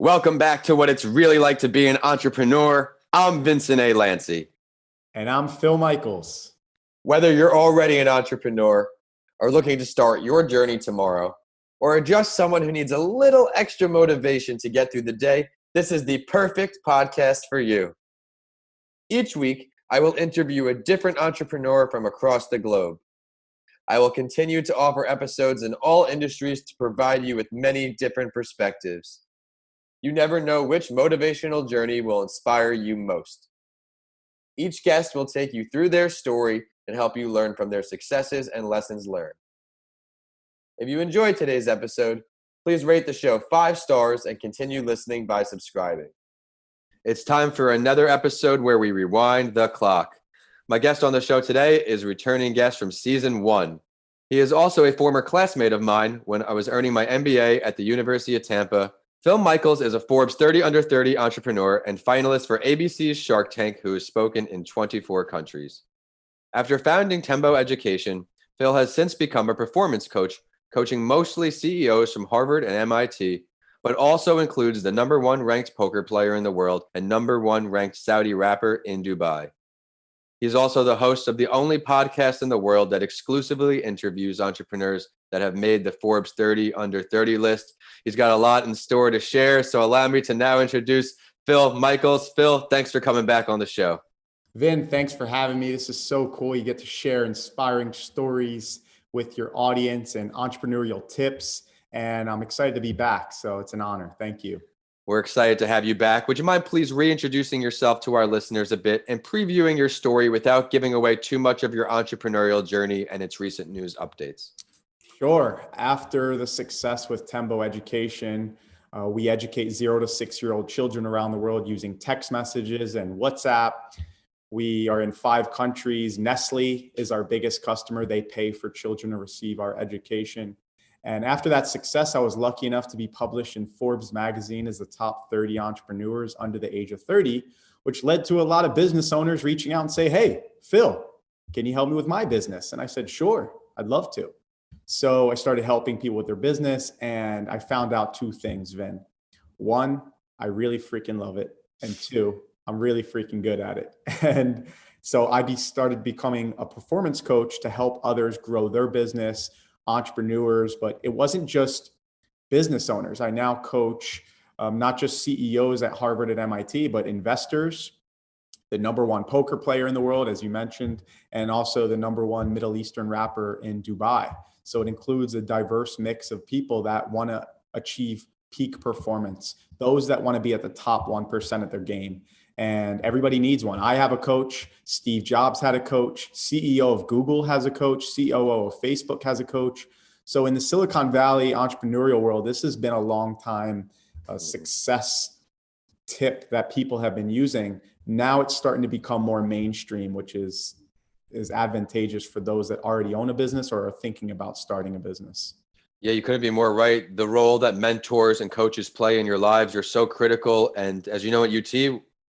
Welcome back to What It's Really Like to Be an Entrepreneur. I'm Vincent A. Lanci. And I'm Phil Michaels. Whether you're already an entrepreneur or looking to start your journey tomorrow, or are just someone who needs a little extra motivation to get through the day, this is the perfect podcast for you. Each week, I will interview a different entrepreneur from across the globe. I will continue to offer episodes in all industries to provide you with many different perspectives. You never know which motivational journey will inspire you most. Each guest will take you through their story and help you learn from their successes and lessons learned. If you enjoyed today's episode, please rate the show 5 stars and continue listening by subscribing. It's time for another episode where we rewind the clock. My guest on the show today is a returning guest from season 1. He is also a former classmate of mine when I was earning my MBA at the University of Tampa. Phil Michaels is a Forbes 30 Under 30 entrepreneur and finalist for ABC's Shark Tank, who has spoken in 24 countries. After founding Tembo Education, Phil has since become a performance coach, coaching mostly CEOs from Harvard and MIT, but also includes the #1 ranked poker player in the world and #1 ranked Saudi rapper in Dubai. He's also the host of the only podcast in the world that exclusively interviews entrepreneurs that have made the Forbes 30 Under 30 list. He's got a lot in store to share, so allow me to now introduce Phil Michaels. Phil, thanks for coming back on the show. Vin, thanks for having me. This is so cool. You get to share inspiring stories with your audience and entrepreneurial tips, and I'm excited to be back, so it's an honor. Thank you. We're excited to have you back. Would you mind please reintroducing yourself to our listeners a bit and previewing your story without giving away too much of your entrepreneurial journey and its recent news updates? Sure. After the success with Tembo Education, we educate 0 to 6-year-old children around the world using text messages and WhatsApp. We are in 5 countries. Nestle is our biggest customer. They pay for children to receive our education. And after that success, I was lucky enough to be published in Forbes magazine as the top 30 entrepreneurs under the age of 30, which led to a lot of business owners reaching out and say, "Hey, Phil, can you help me with my business?" And I said, "Sure, I'd love to." So I started helping people with their business, and I found out 2 things, Vin. 1, I really freaking love it. And 2, I'm really freaking good at it. And so I started becoming a performance coach to help others grow their business, entrepreneurs, but it wasn't just business owners. I now coach not just CEOs at Harvard and MIT, but investors, the #1 poker player in the world, as you mentioned, and also the #1 Middle Eastern rapper in Dubai. So it includes a diverse mix of people that want to achieve peak performance, those that want to be at the top 1% of their game. And everybody needs one. I have a coach. Steve Jobs had a coach. CEO of Google has a coach. COO of Facebook has a coach. So in the Silicon Valley entrepreneurial world, this has been a long time success tip that people have been using. Now it's starting to become more mainstream, which is advantageous for those that already own a business or are thinking about starting a business. Yeah, you couldn't be more right. The role that mentors and coaches play in your lives are so critical. And as you know, at UT,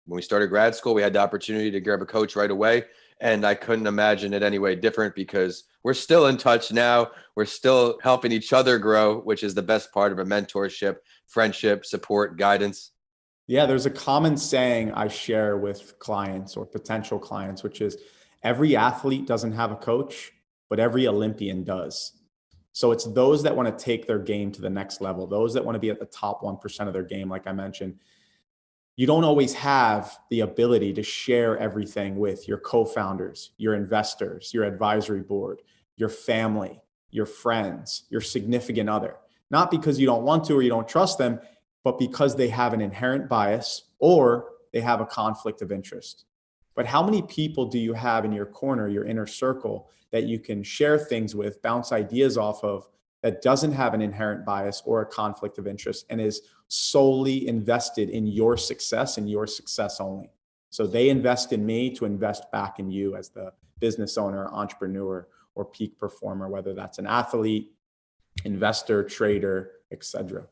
when we started grad school, we had the opportunity to grab a coach right away. And I couldn't imagine it any way different because we're still in touch now. We're still helping each other grow, which is the best part of a mentorship, friendship, support, guidance. Yeah, there's a common saying I share with clients or potential clients, which is every athlete doesn't have a coach, but every Olympian does. So it's those that want to take their game to the next level, those that want to be at the top 1% of their game, like I mentioned. You don't always have the ability to share everything with your co-founders, your investors, your advisory board, your family, your friends, your significant other. Not because you don't want to or you don't trust them, but because they have an inherent bias or they have a conflict of interest. But how many people do you have in your corner, your inner circle, that you can share things with, bounce ideas off of, that doesn't have an inherent bias or a conflict of interest and is solely invested in your success and your success only? So they invest in me to invest back in you as the business owner, entrepreneur, or peak performer, whether that's an athlete, investor, trader, etc.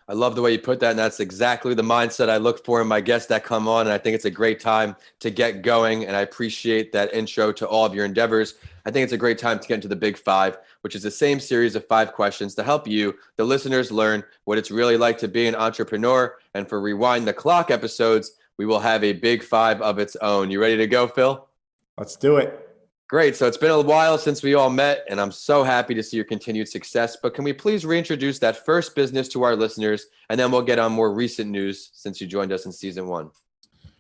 I love the way you put that. And that's exactly the mindset I look for in my guests that come on. And I think it's a great time to get going. And I appreciate that intro to all of your endeavors. I think it's a great time to get into the Big Five, which is the same series of 5 questions to help you, the listeners, learn what it's really like to be an entrepreneur. And for Rewind the Clock episodes, we will have a Big Five of its own. You ready to go, Phil? Let's do it. Great. So it's been a while since we all met, and I'm so happy to see your continued success. But can we please reintroduce that first business to our listeners, and then we'll get on more recent news since you joined us in season 1.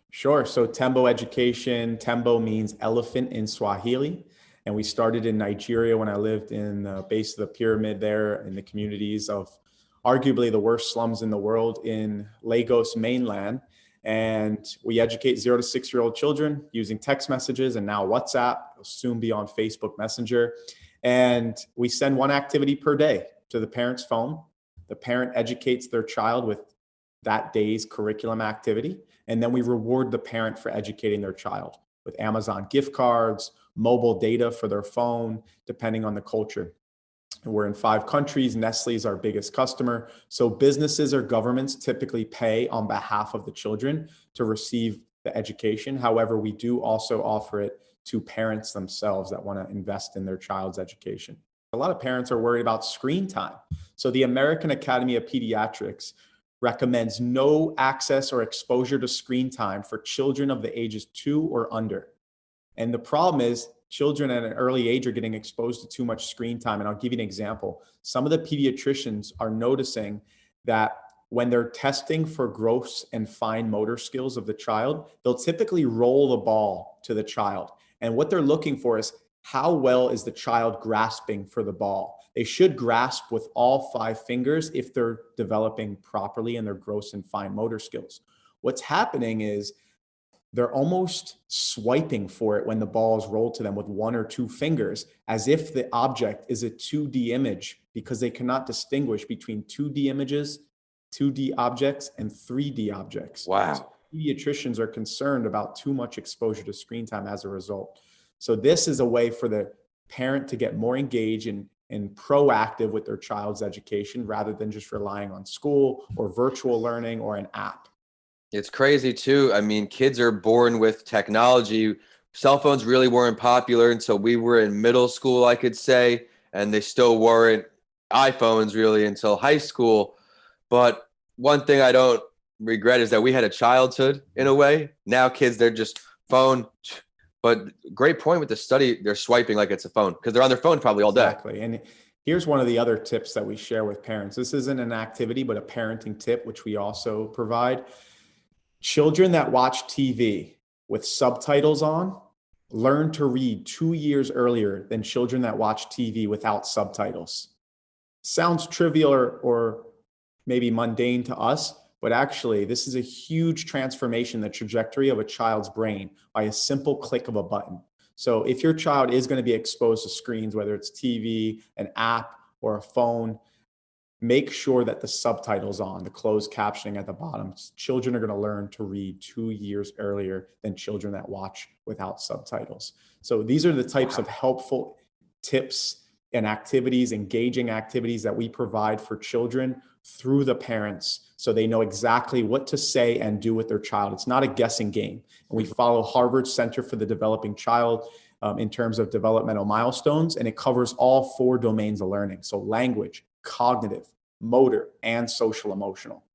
Sure. So Tembo Education, Tembo means elephant in Swahili. And we started in Nigeria when I lived in the base of the pyramid there in the communities of arguably the worst slums in the world in Lagos mainland. And we educate 0 to 6-year-old children using text messages and now WhatsApp. It'll soon be on Facebook Messenger. And we send 1 activity per day to the parent's phone. The parent educates their child with that day's curriculum activity. And then we reward the parent for educating their child with Amazon gift cards, mobile data for their phone, depending on the culture. We're in 5 countries. Nestle is our biggest customer. So businesses or governments typically pay on behalf of the children to receive the education. However, we do also offer it to parents themselves that want to invest in their child's education. A lot of parents are worried about screen time. So the American Academy of Pediatrics recommends no access or exposure to screen time for children of the ages 2 or under. And the problem is children at an early age are getting exposed to too much screen time. And I'll give you an example. Some of the pediatricians are noticing that when they're testing for gross and fine motor skills of the child, they'll typically roll the ball to the child. And what they're looking for is how well is the child grasping for the ball? They should grasp with all 5 fingers if they're developing properly in their gross and fine motor skills. What's happening is they're almost swiping for it when the ball is rolled to them with 1 or 2 fingers, as if the object is a 2D image, because they cannot distinguish between 2D images, 2D objects, and 3D objects. Wow. So pediatricians are concerned about too much exposure to screen time as a result. So this is a way for the parent to get more engaged and proactive with their child's education rather than just relying on school or virtual learning or an app. It's crazy too. I mean, kids are born with technology. Cell phones really weren't popular until we were in middle school, I could say, and they still weren't iPhones really until high school. But one thing I don't regret is that we had a childhood in a way. Now kids, they're just phone. But great point with the study, they're swiping like it's a phone because they're on their phone probably all day. Exactly. And here's one of the other tips that we share with parents. This isn't an activity, but a parenting tip, which we also provide. Children that watch TV with subtitles on learn to read 2 years earlier than children that watch TV without subtitles. Sounds trivial or maybe mundane to us, but actually this is a huge transformation in the trajectory of a child's brain by a simple click of a button. So if your child is going to be exposed to screens, whether it's TV, an app, or a phone, make sure that the subtitles on, the closed captioning at the bottom. Children are going to learn to read 2 years earlier than children that watch without subtitles. So these are the types of helpful tips and activities, engaging activities that we provide for children through the parents so they know exactly what to say and do with their child. It's not a guessing game. And we follow Harvard Center for the Developing Child in terms of developmental milestones, and it covers all 4 domains of learning. So language, cognitive, motor, and social emotional.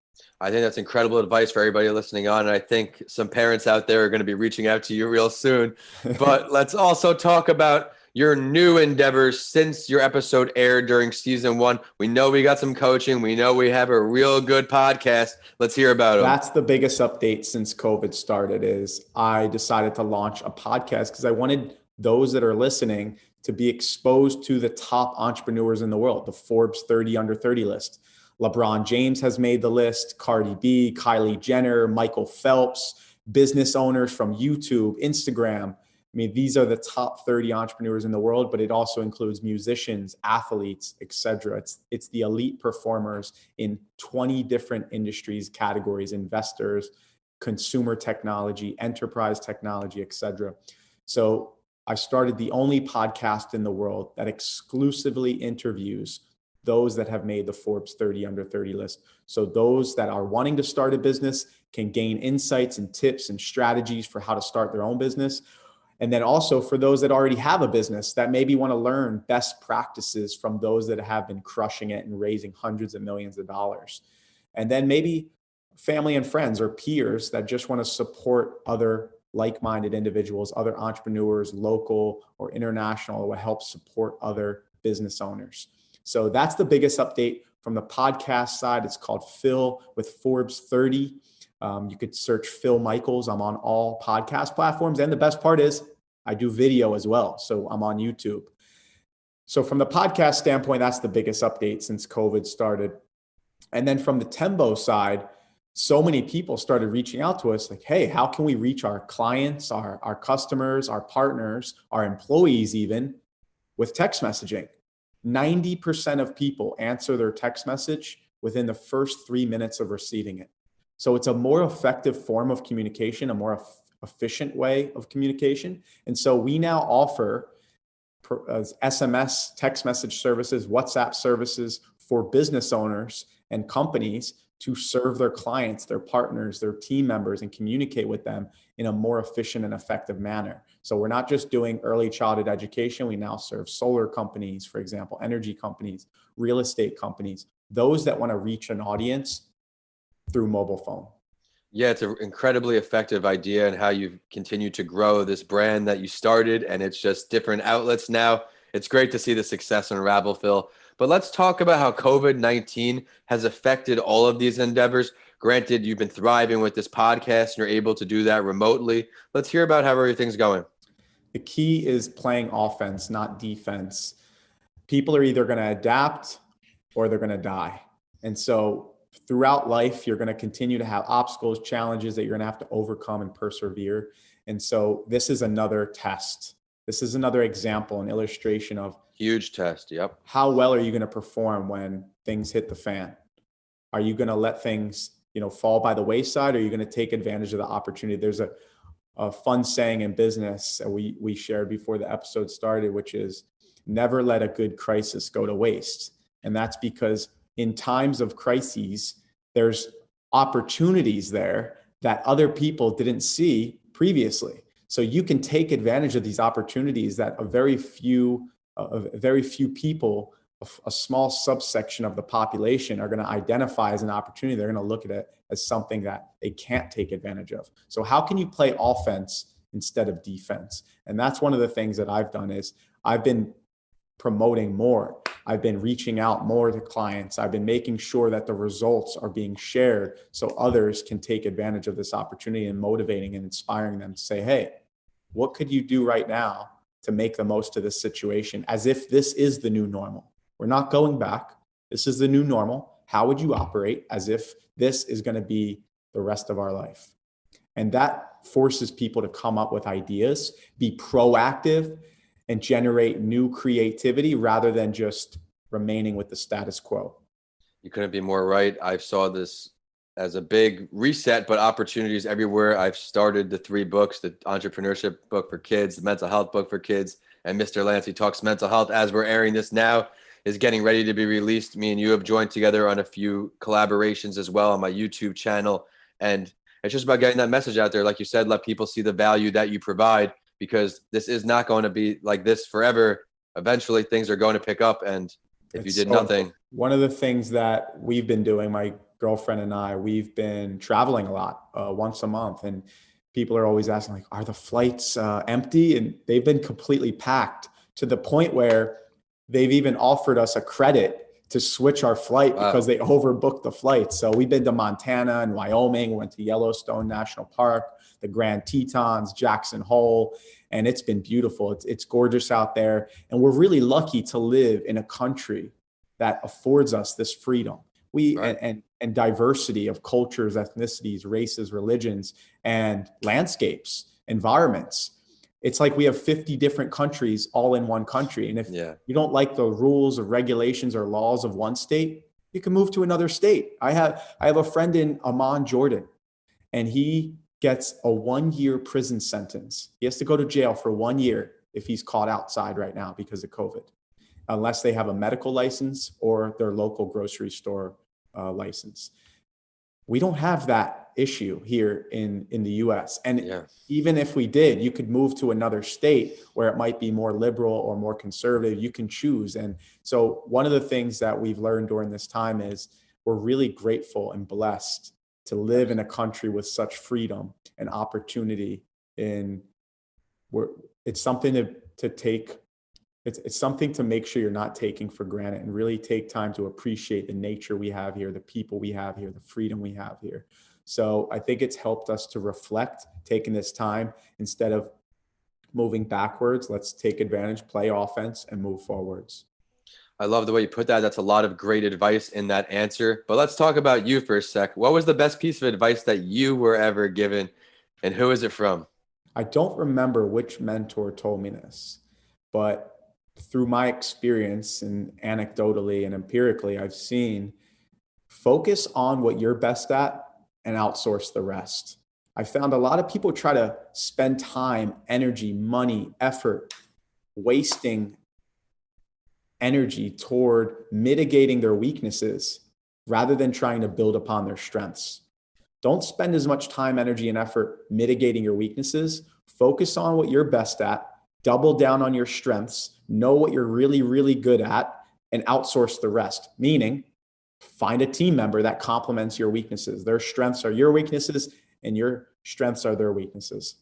I think that's incredible advice for everybody listening on. And I think some parents out there are going to be reaching out to you real soon. But let's also talk about your new endeavors since your episode aired during season 1. We know we got some coaching. We know we have a real good podcast. Let's hear about them. That's the biggest update since COVID started is I decided to launch a podcast because I wanted those that are listening to be exposed to the top entrepreneurs in the world, the Forbes 30 under 30 list. LeBron James has made the list, Cardi B, Kylie Jenner, Michael Phelps, business owners from YouTube, Instagram. I mean, these are the top 30 entrepreneurs in the world, but it also includes musicians, athletes, etc. It's the elite performers in 20 different industries, categories, investors, consumer technology, enterprise technology, etc. So I started the only podcast in the world that exclusively interviews those that have made the Forbes 30 under 30 list. So those that are wanting to start a business can gain insights and tips and strategies for how to start their own business. And then also for those that already have a business that maybe want to learn best practices from those that have been crushing it and raising hundreds of millions of dollars. And then maybe family and friends or peers that just want to support other like-minded individuals, other entrepreneurs, local or international, will help support other business owners. So that's the biggest update from the podcast side. It's called Phil with Forbes 30. You could search Phil Michaels. I'm on all podcast platforms. And the best part is I do video as well. So I'm on YouTube. So from the podcast standpoint, that's the biggest update since COVID started. And then from the Tembo side, so many people started reaching out to us like, hey, how can we reach our clients, our customers, our partners, our employees even with text messaging? 90% of people answer their text message within the first 3 minutes of receiving it. So it's a more effective form of communication, a more efficient way of communication. And so we now offer SMS text message services, WhatsApp services for business owners and companies to serve their clients, their partners, their team members, and communicate with them in a more efficient and effective manner. So we're not just doing early childhood education. We now serve solar companies, for example, energy companies, real estate companies, those that want to reach an audience through mobile phone. Yeah, it's an incredibly effective idea, and how you've continued to grow this brand that you started, and it's just different outlets now. It's great to see the success unravel, Phil. But let's talk about how COVID-19 has affected all of these endeavors. Granted, you've been thriving with this podcast and you're able to do that remotely. Let's hear about how everything's going. The key is playing offense, not defense. People are either going to adapt or they're going to die. And so throughout life, you're going to continue to have obstacles, challenges that you're going to have to overcome and persevere. And so this is another test. This is another example, an illustration of huge test. Yep. How well are you going to perform when things hit the fan? Are you going to let things, fall by the wayside? Or are you going to take advantage of the opportunity? There's a fun saying in business that we shared before the episode started, which is never let a good crisis go to waste. And that's because in times of crises, there's opportunities there that other people didn't see previously. So you can take advantage of these opportunities that a very few people, a small subsection of the population, are going to identify as an opportunity. They're going to look at it as something that they can't take advantage of. So how can you play offense instead of defense? And that's one of the things that I've done is I've been promoting more. I've been reaching out more to clients. I've been making sure that the results are being shared so others can take advantage of this opportunity, and motivating and inspiring them to say, hey, what could you do right now to make the most of this situation, as if this is the new normal? We're not going back. This is the new normal. How would you operate as if this is going to be the rest of our life? And that forces people to come up with ideas, be proactive, and generate new creativity rather than just remaining with the status quo. You couldn't be more right. I saw this as a big reset, but opportunities everywhere. I've started the 3 books, the entrepreneurship book for kids, the mental health book for kids, and Mr. Lanci Talks Mental Health, as we're airing this now, is getting ready to be released. Me and you have joined together on a few collaborations as well on my YouTube channel. And it's just about getting that message out there. Like you said, let people see the value that you provide, because this is not going to be like this forever. Eventually things are going to pick up. And if you did nothing. One of the things that we've been doing, my girlfriend and I, we've been traveling a lot, once a month. And people are always asking, like, are the flights empty? And they've been completely packed, to the point where they've even offered us a credit to switch our flight because they overbooked the flight. So we've been to Montana and Wyoming, went to Yellowstone National Park, the Grand Tetons, Jackson Hole, and it's been beautiful. It's gorgeous out there. And we're really lucky to live in a country that affords us this freedom. And diversity of cultures, ethnicities, races, religions, and landscapes, environments. It's like we have 50 different countries all in one country. And if you don't like the rules or regulations or laws of one state, you can move to another state. I have a friend in Amman, Jordan, and he gets a 1-year prison sentence. He has to go to jail for 1 year if he's caught outside right now because of COVID, unless they have a medical license or their local grocery store license. We don't have that issue here in the US. And Yeah. even if we did, you could move to another state where it might be more liberal or more conservative. You can choose. And so one of the things that we've learned during this time is we're really grateful and blessed to live in a country with such freedom and opportunity. And it's something to take. It's something to make sure you're not taking for granted, and really take time to appreciate the nature we have here, the people we have here, the freedom we have here. So I think it's helped us to reflect, taking this time instead of moving backwards. Let's take advantage, play offense, and move forwards. I love the way you put that. That's a lot of great advice in that answer. But let's talk about you for a sec. What was the best piece of advice that you were ever given, and who is it from? I don't remember which mentor told me this, but through my experience and anecdotally and empirically, I've seen focus on what you're best at and outsource the rest. I found a lot of people try to spend time, energy, money, effort, wasting energy toward mitigating their weaknesses rather than trying to build upon their strengths. Don't spend as much time, energy, and effort mitigating your weaknesses. Focus on what you're best at, double down on your strengths, know what you're really, really good at, and outsource the rest. Meaning, find a team member that complements your weaknesses. Their strengths are your weaknesses, and your strengths are their weaknesses.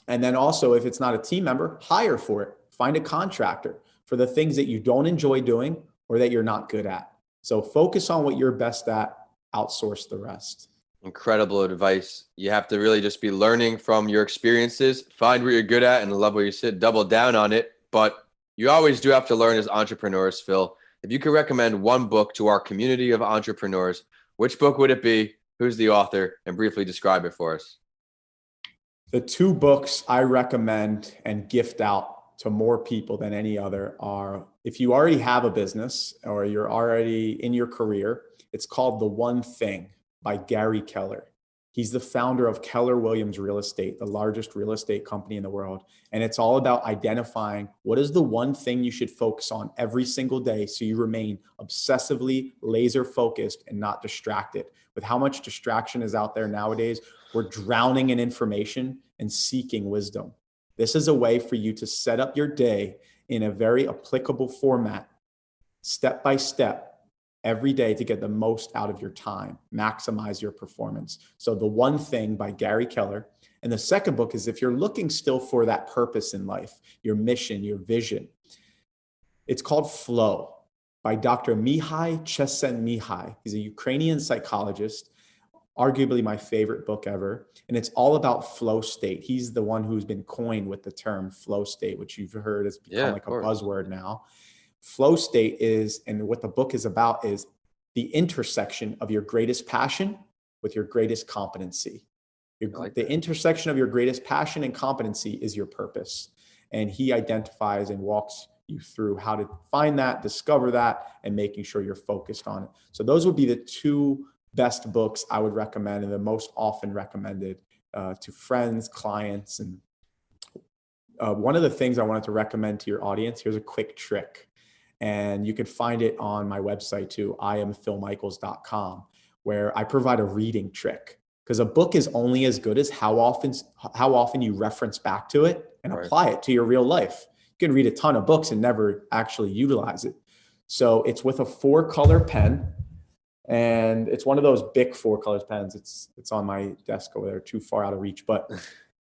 And then also, if it's not a team member, hire for it. Find a contractor for the things that you don't enjoy doing or that you're not good at. So focus on what you're best at, outsource the rest. Incredible advice. You have to really just be learning from your experiences, find what you're good at and love where you sit, double down on it. But you always do have to learn as entrepreneurs, Phil. If you could recommend one book to our community of entrepreneurs, which book would it be? Who's the author? And briefly describe it for us. The two books I recommend and gift out to more people than any other are, if you already have a business or you're already in your career, it's called The One Thing by Gary Keller. He's the founder of Keller Williams Real Estate, the largest real estate company in the world. And it's all about identifying what is the one thing you should focus on every single day so you remain obsessively laser focused and not distracted. With how much distraction is out there nowadays, we're drowning in information and seeking wisdom. This is a way for you to set up your day in a very applicable format, step by step, every day to get the most out of your time, maximize your performance. So The One Thing by Gary Keller. And the second book is, if you're looking still for that purpose in life, your mission, your vision, it's called Flow by Dr. Mihai Csikszentmihalyi. He's a Ukrainian psychologist, arguably my favorite book ever. And it's all about flow state. He's the one who's been coined with the term flow state, which you've heard has become like a buzzword now. Flow state is, and what the book is about, is the intersection of your greatest passion with your greatest competency. The intersection of your greatest passion and competency is your purpose. And he identifies and walks you through how to find that, discover that, and making sure you're focused on it. So those would be the two best books I would recommend, and the most often recommended to friends, clients. And one of the things I wanted to recommend to your audience, here's a quick trick. And you can find it on my website too, iamphilmichaels.com, where I provide a reading trick. Because a book is only as good as how often you reference back to it and apply it to your real life. You can read a ton of books and never actually utilize it. So it's with a 4-color pen, and it's one of those big 4-color pens. It's on my desk over there, too far out of reach. But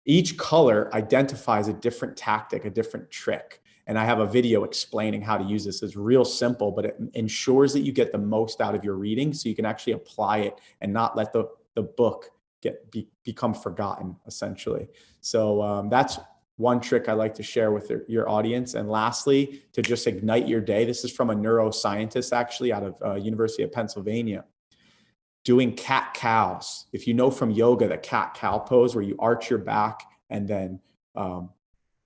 each color identifies a different tactic, a different trick. And I have a video explaining how to use this. It's real simple, but it ensures that you get the most out of your reading so you can actually apply it and not let the book become forgotten, essentially. So that's one trick I like to share with your audience. And lastly, to just ignite your day, this is from a neuroscientist actually out of University of Pennsylvania, doing cat-cows. If you know from yoga, the cat-cow pose where you arch your back and then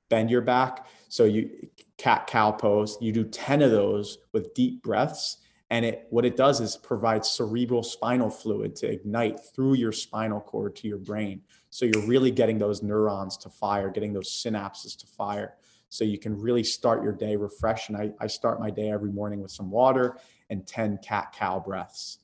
bend your back. So you cat-cow pose, you do 10 of those with deep breaths. And what it does is provide cerebral spinal fluid to ignite through your spinal cord to your brain. So you're really getting those neurons to fire, getting those synapses to fire. So you can really start your day refreshed. And I start my day every morning with some water and 10 cat-cow breaths.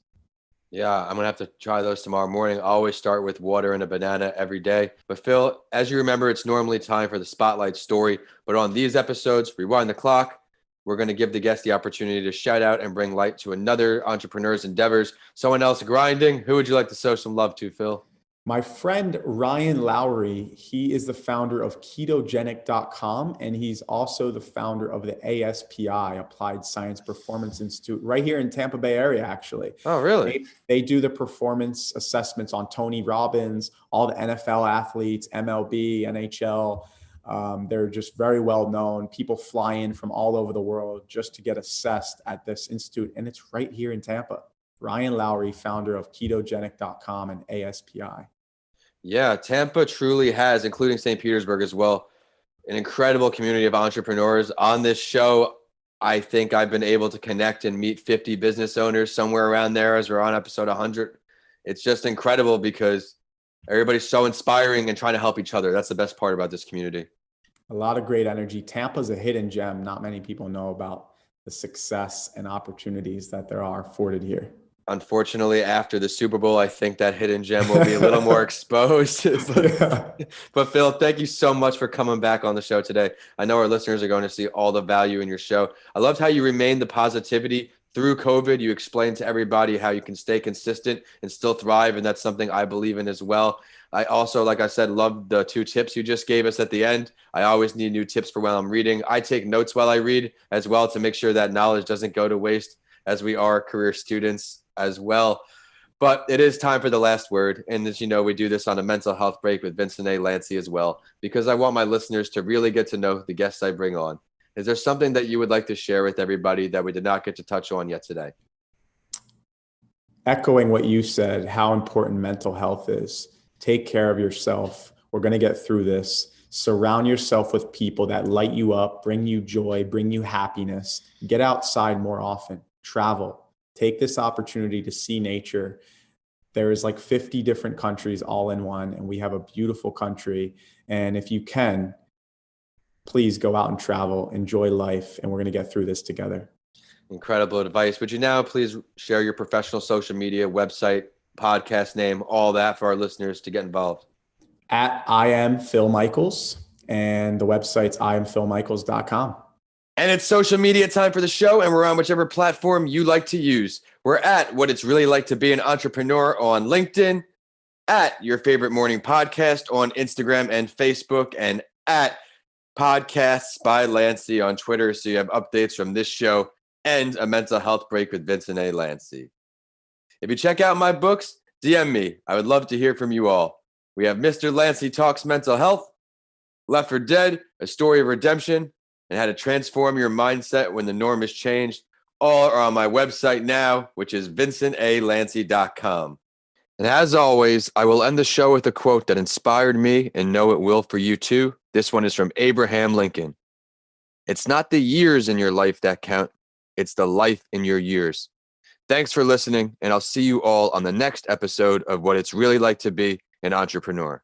Yeah, I'm going to have to try those tomorrow morning. I always start with water and a banana every day. But Phil, as you remember, it's normally time for the spotlight story. But on these episodes, rewind the clock. We're going to give the guest the opportunity to shout out and bring light to another entrepreneur's endeavors. Someone else grinding. Who would you like to show some love to, Phil? My friend Ryan Lowry, he is the founder of ketogenic.com, and he's also the founder of the ASPI, Applied Science Performance Institute, right here in Tampa Bay area, actually. Oh, really? They do the performance assessments on Tony Robbins, all the NFL athletes, MLB, NHL. They're just very well known. People fly in from all over the world just to get assessed at this institute, and it's right here in Tampa. Ryan Lowry, founder of ketogenic.com and ASPI. Yeah, Tampa truly has, including St. Petersburg as well, an incredible community of entrepreneurs. On this show, I think I've been able to connect and meet 50 business owners somewhere around there as we're on episode 100. It's just incredible because everybody's so inspiring and trying to help each other. That's the best part about this community. A lot of great energy. Tampa's a hidden gem. Not many people know about the success and opportunities that there are afforded here. Unfortunately, after the Super Bowl, I think that hidden gem will be a little more exposed. But Phil, thank you so much for coming back on the show today. I know our listeners are going to see all the value in your show. I loved how you remained the positivity through COVID. You explained to everybody how you can stay consistent and still thrive, and that's something I believe in as well. I also, like I said, love the 2 tips you just gave us at the end. I always need new tips for while I'm reading. I take notes while I read as well to make sure that knowledge doesn't go to waste, as we are career students as well. But it is time for the last word. And as you know, we do this on a mental health break with Vincent A. Lanci as well, because I want my listeners to really get to know the guests I bring on. Is there something that you would like to share with everybody that we did not get to touch on yet today? Echoing what you said, how important mental health is. Take care of yourself. We're going to get through this. Surround yourself with people that light you up, bring you joy, bring you happiness. Get outside more often. Travel. Take this opportunity to see nature. There is like 50 different countries all in one, and we have a beautiful country. And if you can, please go out and travel, enjoy life, and we're going to get through this together. Incredible advice. Would you now please share your professional social media, website, podcast name, all that for our listeners to get involved? At I am Phil Michaels, and the website's iamphilmichaels.com. And it's social media time for the show, and we're on whichever platform you like to use. We're at What It's Really Like to Be an Entrepreneur on LinkedIn, at Your Favorite Morning Podcast on Instagram and Facebook, and at Podcasts by Lanci on Twitter, so you have updates from this show and a mental health break with Vincent A. Lanci. If you check out my books, DM me. I would love to hear from you all. We have Mr. Lanci Talks Mental Health, Left for Dead, A Story of Redemption, and How to Transform Your Mindset When the Norm is Changed. All are on my website now, which is vincentalanci.com. And as always, I will end the show with a quote that inspired me and know it will for you too. This one is from Abraham Lincoln. It's not the years in your life that count. It's the life in your years. Thanks for listening, and I'll see you all on the next episode of What It's Really Like to Be an Entrepreneur.